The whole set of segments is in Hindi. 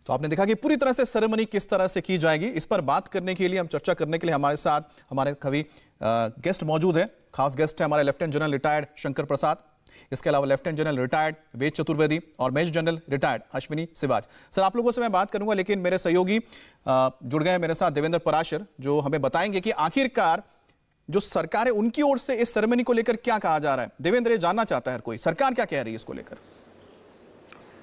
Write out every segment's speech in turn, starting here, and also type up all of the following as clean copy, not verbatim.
तो आपने देखा कि पूरी तरह से सेरेमनी किस तरह से की जाएगी, इस पर बात करने के लिए, हम चर्चा करने के लिए हमारे साथ हमारे कवि गेस्ट मौजूद है। खास गेस्ट है हमारे lieutenant general retired Shankar Prasad, इसके अलावा lieutenant general retired Ved Chaturvedi और major general retired Ashwini Siwach. Sir, आप लोगों से मैं बात करूंगा, लेकिन मेरे सहयोगी जुड़ गए मेरे साथ, देवेंद्र पराशर, जो हमें बताएंगे कि आखिरकार जो सरकार है उनकी ओर से इस सेरेमनी को लेकर क्या कहा जा रहा है। देवेंद्र, ये जानना चाहता है हर कोई, सरकार क्या कह रही है इसको लेकर?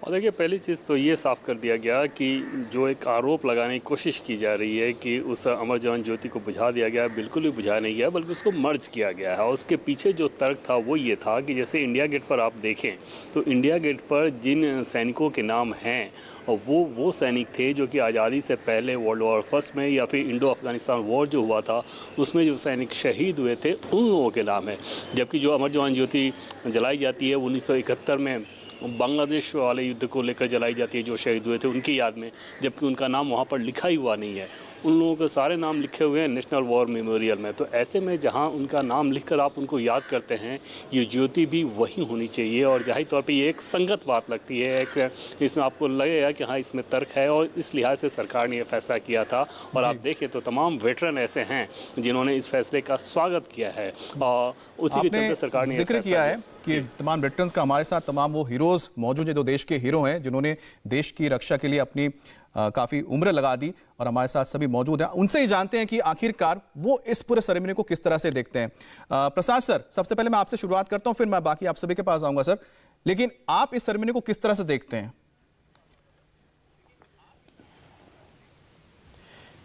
और देखिए, पहली चीज़ तो ये साफ कर दिया गया कि जो एक आरोप लगाने की कोशिश की जा रही है कि उस अमर जवान ज्योति को बुझा दिया गया, बिल्कुल भी बुझाया नहीं गया, बल्कि उसको मर्ज किया गया है। और उसके पीछे जो तर्क था वो ये था कि जैसे इंडिया गेट पर आप देखें तो इंडिया गेट पर जिन सैनिकों के नाम हैं और वो सैनिक थे जो कि आज़ादी से पहले वर्ल्ड वॉर फर्स्ट में या फिर इंडो अफगानिस्तान वॉर जो हुआ था उसमें जो सैनिक शहीद हुए थे उन लोगों के नाम है। जबकि जो अमर जवान ज्योति जलाई जाती है 1971 में बांग्लादेश वाले युद्ध को लेकर जलाई जाती है, जो शहीद हुए थे उनकी याद में, जबकि उनका नाम वहाँ पर लिखा ही हुआ नहीं है। उन लोगों के सारे नाम लिखे हुए हैं नेशनल वॉर मेमोरियल में। तो ऐसे में जहाँ उनका नाम लिखकर आप उनको याद करते हैं, ये ज्योति भी वही होनी चाहिए। और जाहिर तौर पे ये एक संगत बात लगती है, एक इसमें आपको लगेगा कि हाँ इसमें तर्क है, और इस लिहाज से सरकार ने यह फैसला किया था। और आप देखें तो तमाम वेटरन ऐसे हैं जिन्होंने इस फैसले का स्वागत किया है, और उसी के चलते सरकार ने जिक्र किया है कि तमाम वेटरन्स का हमारे साथ तमाम वो हीरोज मौजूद है जो देश के हीरो हैं, जिन्होंने देश की रक्षा के लिए अपनी काफी उम्र लगा दी, और हमारे साथ सभी मौजूद हैं। उनसे ही जानते हैं कि आखिरकार वो इस पूरे सेरेमनी को किस तरह से देखते हैं। प्रसाद सर, सबसे पहले मैं आपसे शुरुआत करता हूं, फिर मैं बाकी आप सभी के पास आऊंगा सर। लेकिन आप इस सेरेमनी को किस तरह से देखते हैं?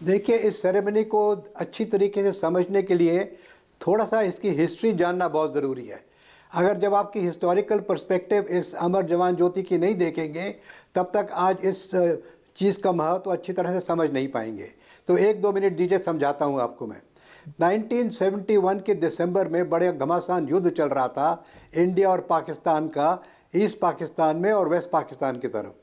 देखिए, इस सेरेमनी को अच्छी तरीके से समझने के लिए थोड़ा सा इसकी हिस्ट्री जानना बहुत ज़रूरी है। अगर जब आपकी हिस्टोरिकल पर्सपेक्टिव इस अमर जवान ज्योति की नहीं देखेंगे, तब तक आज इस चीज़ का महत्व अच्छी तरह से समझ नहीं पाएंगे। तो 1-2 मिनट दीजिए, समझाता हूं आपको मैं। 1971 के दिसंबर में बड़े घमासान युद्ध चल रहा था इंडिया और पाकिस्तान का, ईस्ट पाकिस्तान में और वेस्ट पाकिस्तान की तरफ।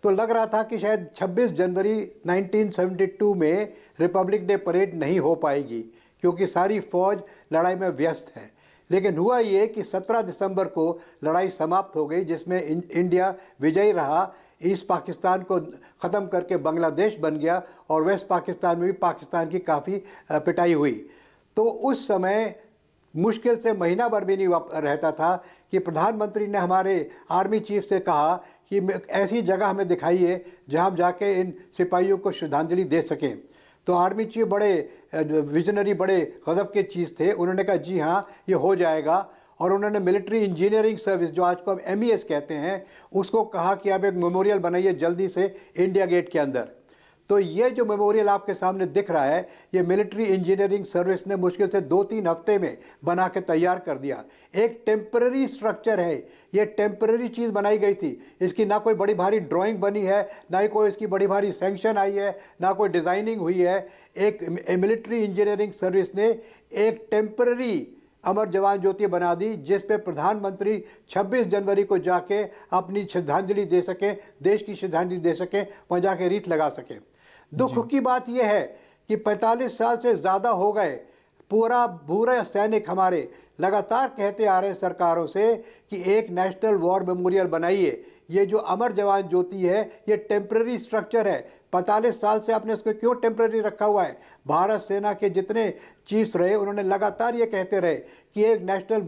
तो लग रहा था कि शायद 26 जनवरी 1972 में रिपब्लिक डे परेड नहीं हो पाएगी, क्योंकि सारी फौज लड़ाई में व्यस्त है। लेकिन हुआ ये कि 17 दिसंबर को लड़ाई समाप्त हो गई, जिसमें इंडिया विजयी रहा, ईस्ट पाकिस्तान को ख़त्म करके बांग्लादेश बन गया, और वेस्ट पाकिस्तान में भी पाकिस्तान की काफ़ी पिटाई हुई। तो उस समय मुश्किल से महीना भर भी नहीं रहता था कि प्रधानमंत्री ने हमारे आर्मी चीफ से कहा कि ऐसी जगह हमें दिखाइए जहां हम जाके इन सिपाहियों को श्रद्धांजलि दे सकें। तो आर्मी चीफ बड़े विजनरी, बड़े गज़ब के चीज़ थे। उन्होंने कहा जी हाँ, ये हो जाएगा। और उन्होंने मिलिट्री इंजीनियरिंग सर्विस, जो आज को हम MES कहते हैं, उसको कहा कि आप एक मेमोरियल बनाइए जल्दी से इंडिया गेट के अंदर। तो ये जो मेमोरियल आपके सामने दिख रहा है, ये मिलिट्री इंजीनियरिंग सर्विस ने मुश्किल से 2-3 हफ्ते में बना के तैयार कर दिया। एक टेम्पररी स्ट्रक्चर है, ये टेम्पररी चीज़ बनाई गई थी। इसकी ना कोई बड़ी भारी ड्राइंग बनी है, ना ही कोई इसकी बड़ी भारी सैंक्शन आई है, ना कोई डिज़ाइनिंग हुई है। एक मिलिट्री इंजीनियरिंग सर्विस ने एक टेम्पररी अमर जवान ज्योति बना दी, जिस पे प्रधानमंत्री 26 जनवरी को जाके अपनी श्रद्धांजलि दे सके, देश की श्रद्धांजलि दे सके, वहाँ जाके रीत लगा सके। दुख की बात यह है कि 45 साल से ज़्यादा हो गए, पूरा सैनिक हमारे लगातार कहते आ रहे हैं सरकारों से कि एक नेशनल वॉर मेमोरियल बनाइए। ये जो अमर जवान ज्योति है, ये टेम्पररी स्ट्रक्चर है। 45 साल से आपने इसको क्यों टेम्पररी रखा हुआ है? भारत सेना के जितने चीफ्स रहे, उन्होंने लगातार ये कहते रहे कि एक नेशनल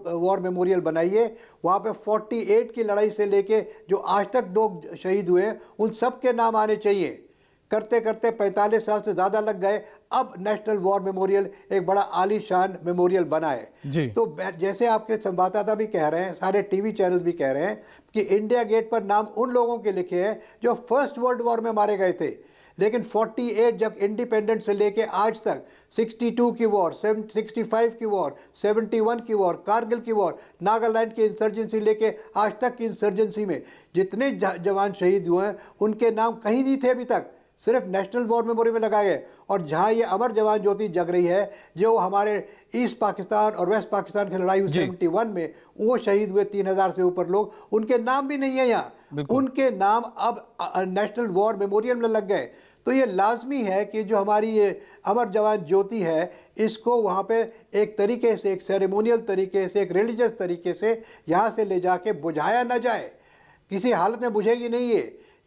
वॉर मेमोरियल बनाइए। वहाँ पे 48 की लड़ाई से लेके जो आज तक लोग शहीद हुए, उन सब के नाम आने चाहिए। करते करते 45 साल से ज़्यादा लग गए। अब नेशनल वॉर मेमोरियल एक बड़ा आलीशान मेमोरियल बना है। तो जैसे आपके संवाददाता भी कह रहे हैं, सारे टीवी चैनल भी कह रहे हैं कि इंडिया गेट पर नाम उन लोगों के लिखे हैं जो फर्स्ट वर्ल्ड वॉर में मारे गए थे। लेकिन 48 जब इंडिपेंडेंट से लेके आज तक 62 की वॉर, 65 की वॉर, 71 की वॉर, कारगिल की वॉर, नागालैंड की इंसर्जेंसी लेके आज तक की इंसर्जेंसी में जितने जवान शहीद हुए हैं, उनके नाम कहीं नहीं थे अभी तक, सिर्फ नेशनल वॉर मेमोरियल में लगाए गए। और जहां ये अमर जवान ज्योति जग रही है, जो हमारे ईस्ट पाकिस्तान और वेस्ट पाकिस्तान की लड़ाई हुई 71 में, वो शहीद हुए 3000 से ऊपर लोग, उनके नाम भी नहीं है यहाँ। उनके नाम अब नेशनल वॉर मेमोरियल में लग गए। तो ये लाजमी है कि जो हमारी ये अमर जवान ज्योति है, इसको वहाँ पे एक तरीके से, एक सेरेमोनियल तरीके से, एक रिलीजियस तरीके से यहाँ से ले जाके बुझाया ना जाए। किसी हालत में बुझेगी नहीं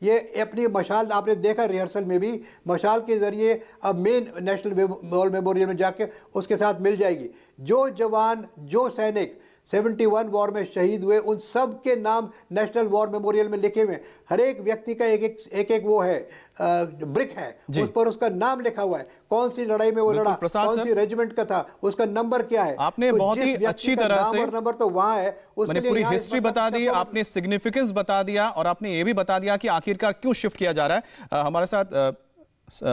ये अपनी मशाल आपने देखा रिहर्सल में भी, मशाल के जरिए अब मेन नेशनल वॉर मेमोरियल में जाके उसके साथ मिल जाएगी। जो जवान, जो सैनिक 71 वॉर में शहीद हुए, उन सब के नाम नेशनल वॉर मेमोरियल में लिखे हुए हैं। हर एक व्यक्ति का एक वो है, ब्रिक है, उस पर उसका नाम लिखा हुआ है, कौन सी लड़ाई में वो लड़ा, कौन सी रेजिमेंट का था, उसका नंबर क्या है। आपने बहुत ही अच्छी तरह से नंबर तो वहां है, मैंने पूरी हिस्ट्री बता दी, आपने सिग्निफिकेंस बता दिया, और आपने ये भी बता दिया कि आखिरकार क्यों शिफ्ट किया जा रहा है। हमारे साथ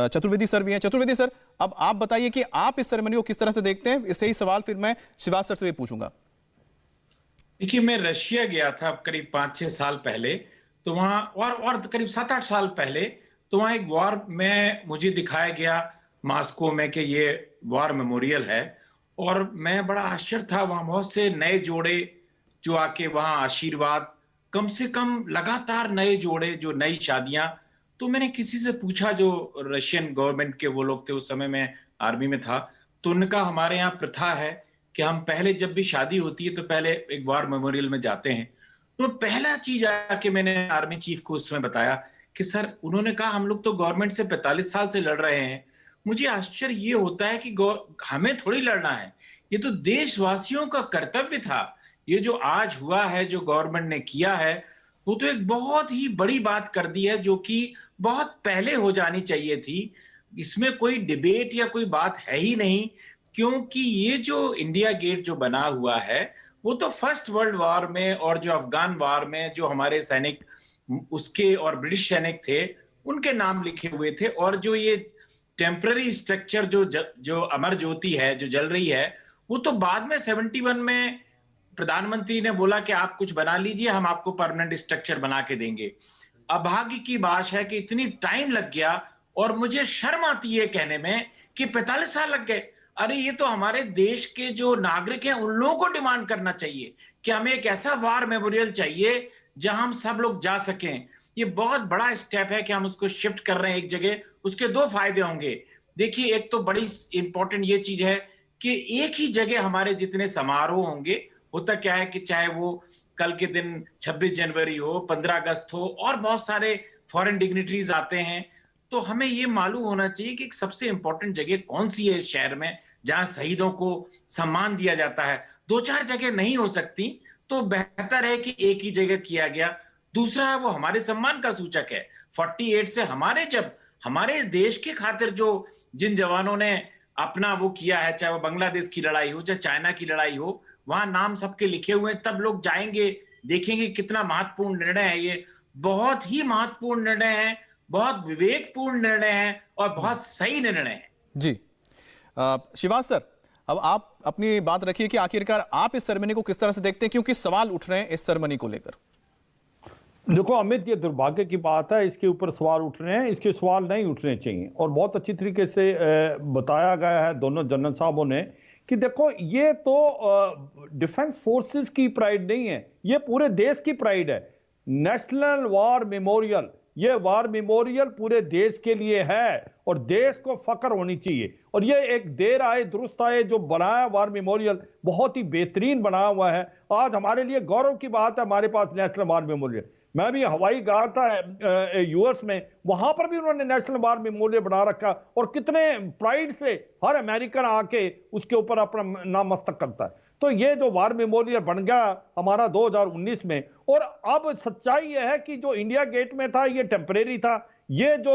चतुर्वेदी सर भी हैं। चतुर्वेदी सर, अब आप बताइए कि आप इस सेरेमनी को किस तरह से देखते हैं। इससे ही सवाल फिर मैं शिवाज सर से भी पूछूंगा। देखिए, मैं रशिया गया था करीब 5-6 साल पहले, तो वहाँ और करीब 7-8 साल पहले, तो वहाँ एक वॉर में मुझे दिखाया गया मॉस्को में कि ये वॉर मेमोरियल है, और मैं बड़ा आश्चर्य था। वहाँ बहुत से नए जोड़े जो आके वहाँ आशीर्वाद, कम से कम लगातार नए जोड़े, जो नई शादियां। तो मैंने किसी से पूछा जो रशियन गवर्नमेंट के वो लोग थे, उस समय मैं आर्मी में था, तो उनका हमारे यहाँ प्रथा है कि हम पहले जब भी शादी होती है तो पहले एक वॉर मेमोरियल में जाते हैं। तो पहला चीज आके मैंने आर्मी चीफ को उसमें बताया कि सर, उन्होंने कहा हम लोग तो गवर्नमेंट से 45 साल से लड़ रहे हैं। मुझे आश्चर्य ये होता है कि हमें थोड़ी लड़ना है, ये तो देशवासियों का कर्तव्य था। ये जो आज हुआ है, जो गवर्नमेंट ने किया है, वो तो एक बहुत ही बड़ी बात कर दी है, जो कि बहुत पहले हो जानी चाहिए थी। इसमें कोई डिबेट या कोई बात है ही नहीं, क्योंकि ये जो इंडिया गेट जो बना हुआ है, वो तो फर्स्ट वर्ल्ड वॉर में और जो अफगान वॉर में जो हमारे सैनिक उसके और ब्रिटिश सैनिक थे, उनके नाम लिखे हुए थे। और जो ये टेम्पररी स्ट्रक्चर जो अमर ज्योति है जो जल रही है, वो तो बाद में 71 में प्रधानमंत्री ने बोला कि आप कुछ बना लीजिए, हम आपको परमानेंट स्ट्रक्चर बना के देंगे। अभाग्य की बात है कि इतनी टाइम लग गया, और मुझे शर्म आती है कहने में कि 45 साल लग गए। अरे ये तो हमारे देश के जो नागरिक हैं उन लोगों को डिमांड करना चाहिए कि हमें एक ऐसा वॉर मेमोरियल चाहिए जहां हम सब लोग जा सकें। ये बहुत बड़ा स्टेप है कि हम उसको शिफ्ट कर रहे हैं एक जगह। उसके दो फायदे होंगे। देखिए, एक तो बड़ी इंपॉर्टेंट ये चीज है कि एक ही जगह हमारे जितने समारोह होंगे, होता क्या है कि चाहे वो कल के दिन 26 जनवरी हो, 15 अगस्त हो, और बहुत सारे फॉरेन डिग्निटरीज आते हैं, तो हमें ये मालूम होना चाहिए कि सबसे इंपॉर्टेंट जगह कौन सी है इस शहर में जहां शहीदों को सम्मान दिया जाता है। 2-4 जगह नहीं हो सकती, तो बेहतर है कि एक ही जगह किया गया। दूसरा है वो हमारे सम्मान का सूचक है। 48 से जब हमारे देश के खातिर जो जिन जवानों ने अपना वो किया है, चाहे वो बांग्लादेश की लड़ाई हो, चाहे चाइना की लड़ाई हो, वहां नाम सबके लिखे हुए हैं। तब लोग जाएंगे, देखेंगे कितना महत्वपूर्ण निर्णय है ये। बहुत ही महत्वपूर्ण निर्णय है, बहुत विवेकपूर्ण निर्णय है, और बहुत सही निर्णय है। जी शिवाज सर, अब आप अपनी बात रखिए कि आखिरकार आप इस सेरेमनी को किस तरह से देखते हैं, क्योंकि सवाल उठ रहे हैं इस सेरेमनी को लेकर। देखो अमित, ये दुर्भाग्य की बात है, इसके ऊपर सवाल उठ रहे हैं। इसके सवाल नहीं उठने चाहिए, और बहुत अच्छी तरीके से बताया गया है दोनों जनरल साहबों ने कि देखो, ये तो डिफेंस फोर्सेस की प्राइड नहीं है, ये पूरे देश की प्राइड है। नेशनल वॉर मेमोरियल, ये वॉर मेमोरियल पूरे देश के लिए है, और देश को फख्र होनी चाहिए। और ये एक देर आए दुरुस्त आए जो बनाया वॉर मेमोरियल, बहुत ही बेहतरीन बना हुआ है। आज हमारे लिए गौरव की बात है, हमारे पास नेशनल वॉर मेमोरियल। मैं भी हवाई गया था यूएस में, वहां पर भी उन्होंने नेशनल वॉर मेमोरियल बना रखा, और कितने प्राइड से हर अमेरिकन आके उसके ऊपर अपना नाम मस्तक करता है। तो ये जो वॉर मेमोरियल बन गया हमारा 2019 में, और अब सच्चाई यह है कि जो इंडिया गेट में था ये टेम्परेरी था। ये जो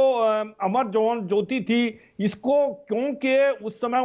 अमर जवान ज्योति थी, इसको क्योंकि उस समय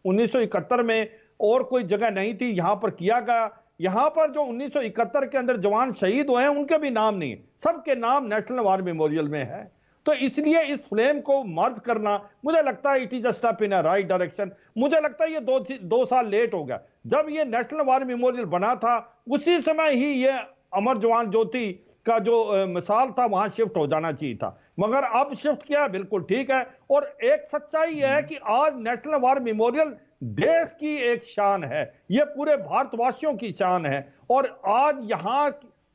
1971 में और कोई जगह नहीं थी, यहां पर किया गया। यहां पर जो 1971 के अंदर जवान शहीद हुए हैं उनके भी नाम नहीं है, सबके नाम नेशनल वॉर मेमोरियल में है। तो इसलिए इस फ्लेम को मर्ज करना, मुझे लगता है it is a step in a right direction. मुझे लगता है ये 2 साल लेट हो गया। जब ये नेशनल वॉर मेमोरियल बना था उसी समय ही ये अमर जवान ज्योति का जो मिसाल था वहां शिफ्ट हो जाना चाहिए था, मगर अब शिफ्ट किया, बिल्कुल ठीक है। और एक सच्चाई यह है कि आज नेशनल वॉर मेमोरियल देश की एक शान है, ये पूरे भारतवासियों की शान है। और आज यहां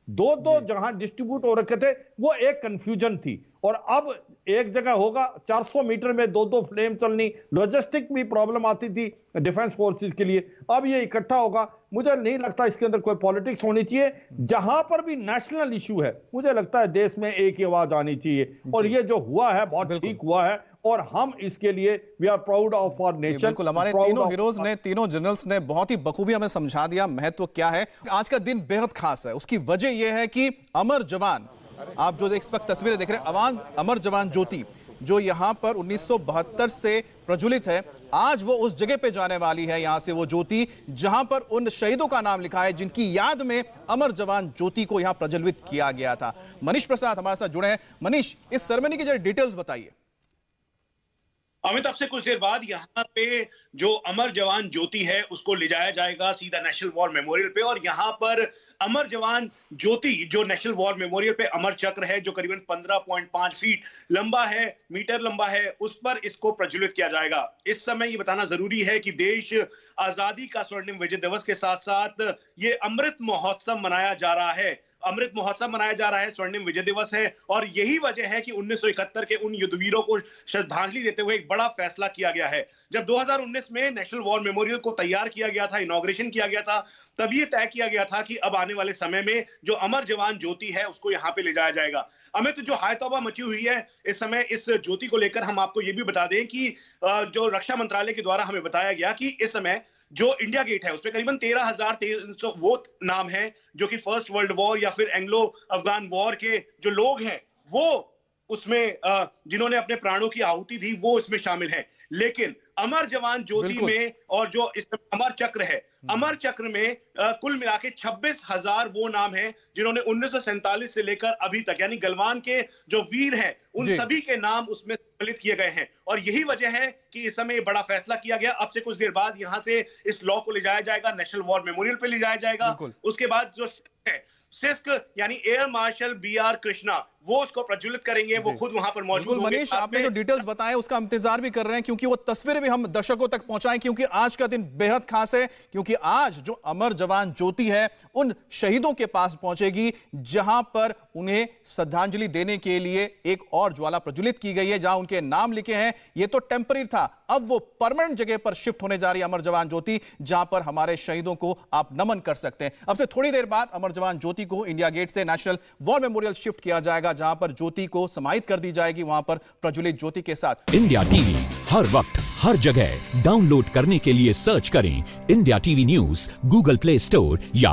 2 जहां डिस्ट्रीब्यूट हो रखे थे, वो एक कंफ्यूजन थी, और अब एक जगह होगा। 400 मीटर में 2 फ्लेम चलनी, लॉजिस्टिक भी प्रॉब्लम आती थी डिफेंस फोर्सेस के लिए। अब ये इकट्ठा होगा। मुझे नहीं लगता इसके अंदर कोई पॉलिटिक्स होनी चाहिए। जहां पर भी नेशनल इशू है, मुझे लगता है देश में एक ही आवाज आनी चाहिए, और ये जो हुआ है बहुत ठीक हुआ है, और हम इसके लिए we are proud of our nation. बिल्कुल, हमारे तीनों हीरोज ने, तीनों जनरल्स ने बहुत ही बखूबी हमें समझा दिया महत्व क्या है। आज का दिन बेहद खास है, उसकी वजह यह है कि अमर जवान, आप जो इस वक्त तस्वीरें देख रहे हैं, अमर जवान ज्योति जो यहां पर 1972 से प्रज्वलित है, आज वो उस जगह पे जाने वाली है, यहां से वो ज्योति जहां पर उन शहीदों का नाम लिखा है जिनकी याद में अमर जवान ज्योति को यहां प्रज्वलित किया गया था। मनीष प्रसाद हमारे साथ जुड़े हैं। मनीष, इस सेरेमनी की जरा डिटेल्स बताइए। अमित, अब से कुछ देर बाद यहाँ पे जो अमर जवान ज्योति है उसको ले जाया जाएगा सीधा नेशनल वॉर मेमोरियल पे, और यहाँ पर अमर जवान ज्योति जो नेशनल वॉर मेमोरियल पे अमर चक्र है जो करीबन 15.5 फीट लंबा है, मीटर लंबा है, उस पर इसको प्रज्वलित किया जाएगा। इस समय ये बताना जरूरी है कि देश आजादी का स्वर्णिम विजय दिवस के साथ साथ ये अमृत महोत्सव मनाया जा रहा है। अमृत महोत्सव मनाया जा रहा है, स्वर्णिम विजय दिवस है, और यही वजह है कि 1971 के उन युद्धवीरों को श्रद्धांजलि देते हुए एक बड़ा फैसला किया गया है। जब 2019 में नेशनल वॉर मेमोरियल को तैयार किया गया था, इनॉग्रेशन किया गया था, तब ये तय किया गया था कि अब आने वाले समय में जो अमर जवान ज्योति है उसको यहाँ पे ले जाया जाएगा। अमित, जो हायतौबा मची हुई है इस समय इस ज्योति को लेकर, हम आपको ये भी बता दें कि जो रक्षा मंत्रालय के द्वारा हमें बताया गया कि इस समय जो इंडिया गेट है उसपे करीबन 13,300 वो नाम है जो कि फर्स्ट वर्ल्ड वॉर या फिर एंग्लो अफगान वॉर के जो लोग हैं वो उसमें जिन्होंने अपने प्राणों की आहुति दी वो इसमें शामिल हैं। लेकिन अमर जवान ज्योति में और जो इस अमर चक्र है, अमर चक्र में कुल मिला के 26,000 वो नाम हैं जिन्होंने 1947 से लेकर अभी तक, यानी गलवान के जो वीर हैं उन सभी के नाम उसमें सम्मिलित किए गए हैं। और यही वजह है कि इस समय बड़ा फैसला किया गया। अब से कुछ देर बाद यहां से इस लॉ को ले जाया जाएगा, नेशनल वॉर मेमोरियल पे ले जाया जाएगा। उसके बाद जो सिस्क यानी एयर मार्शल BR कृष्णा वो उसको प्रज्वलित करेंगे, वो खुद वहां पर मौजूद होंगे। मनीष, आपने जो डिटेल्स बताए उसका हम इंतजार भी कर रहे हैं क्योंकि वो तस्वीरें भी हम दर्शकों तक पहुंचाएं, क्योंकि आज का दिन बेहद खास है, क्योंकि आज जो अमर जवान ज्योति है उन शहीदों के पास पहुंचेगी जहां पर उन्हें श्रद्धांजलि देने के लिए एक और ज्वाला प्रज्वलित की गई है जहां उनके नाम लिखे हैं। ये तो टेम्पररी था, अब वो परमानेंट जगह पर शिफ्ट होने जा रही है अमर जवान ज्योति, जहां पर हमारे शहीदों को आप नमन कर सकते हैं। अब से थोड़ी देर बाद अमर जवान ज्योति को इंडिया गेट से नेशनल वॉर मेमोरियल शिफ्ट किया जाएगा जहां पर ज्योति को समाहित कर दी जाएगी वहां पर प्रज्वलित ज्योति के साथ। इंडिया टीवी हर वक्त हर जगह डाउनलोड करने के लिए सर्च करें India TV news Google play store या